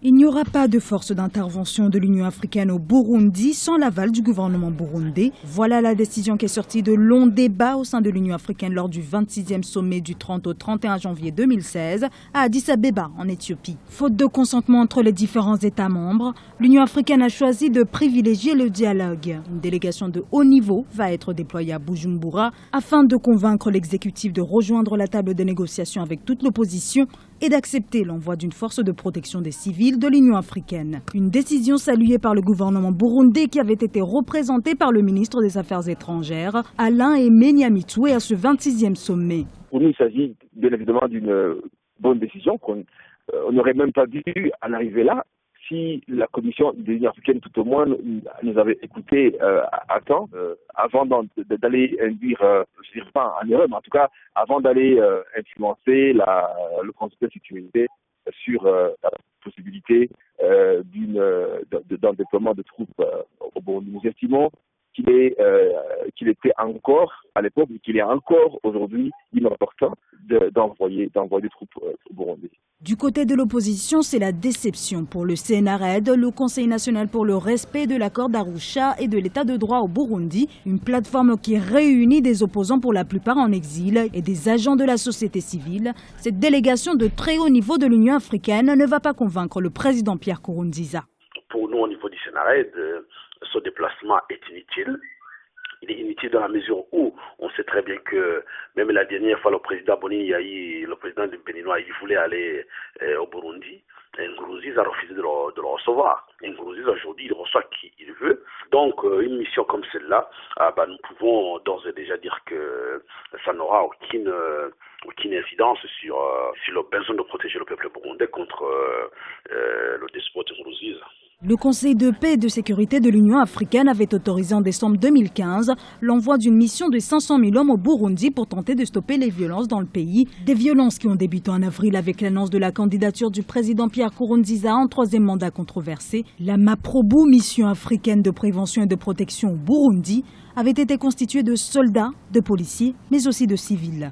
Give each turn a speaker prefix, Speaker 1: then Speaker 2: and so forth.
Speaker 1: Il n'y aura pas de force d'intervention de l'Union africaine au Burundi sans l'aval du gouvernement burundais. Voilà la décision qui est sortie de longs débats au sein de l'Union africaine lors du 26e sommet du 30 au 31 janvier 2016 à Addis Abeba en Éthiopie. Faute de consentement entre les différents États membres, l'Union africaine a choisi de privilégier le dialogue. Une délégation de haut niveau va être déployée à Bujumbura afin de convaincre l'exécutif de rejoindre la table de négociation avec toute l'opposition et d'accepter l'envoi d'une force de protection des civils de l'Union africaine. Une décision saluée par le gouvernement burundais qui avait été représenté par le ministre des Affaires étrangères, Alain Aimé Nyamitwe, à ce 26e sommet.
Speaker 2: Pour nous, il s'agit bien évidemment d'une bonne décision qu'on n'aurait même pas dû en arriver là si la Commission de l'Union africaine, tout au moins, nous avait écoutés à temps, avant d'aller induire, je dirais pas en erreur, mais en tout cas, avant d'aller influencer le Conseil de sécurité sur la possibilité d'un déploiement de troupes au Burundi. Nous estimons qu'il était encore, à l'époque, et qu'il est encore aujourd'hui inopportun d'envoyer des troupes au Burundi.
Speaker 1: Du côté de l'opposition, c'est la déception pour le CNRD, le Conseil national pour le respect de l'accord d'Arusha et de l'état de droit au Burundi, une plateforme qui réunit des opposants pour la plupart en exil et des agents de la société civile. Cette délégation de très haut niveau de l'Union africaine ne va pas convaincre le président Pierre Nkurunziza.
Speaker 3: Pour nous, au niveau du CNRD, ce déplacement est inutile. Il est inutile dans la mesure où on sait très bien que même la dernière fois, le président Boni Yahi, le président du Béninois, il voulait aller au Burundi. Nkurunziza a refusé de le recevoir. Nkurunziza, aujourd'hui, il reçoit qui il veut. Donc, une mission comme celle-là, nous pouvons d'ores et déjà dire que ça n'aura aucune incidence sur le besoin de protéger le peuple burundais contre le despote Nkurunziza.
Speaker 1: Le Conseil de paix et de sécurité de l'Union africaine avait autorisé en décembre 2015 l'envoi d'une mission de 500 000 hommes au Burundi pour tenter de stopper les violences dans le pays. Des violences qui ont débuté en avril avec l'annonce de la candidature du président Pierre Nkurunziza en troisième mandat controversé. La MAPROBU, mission africaine de prévention et de protection au Burundi, avait été constituée de soldats, de policiers, mais aussi de civils.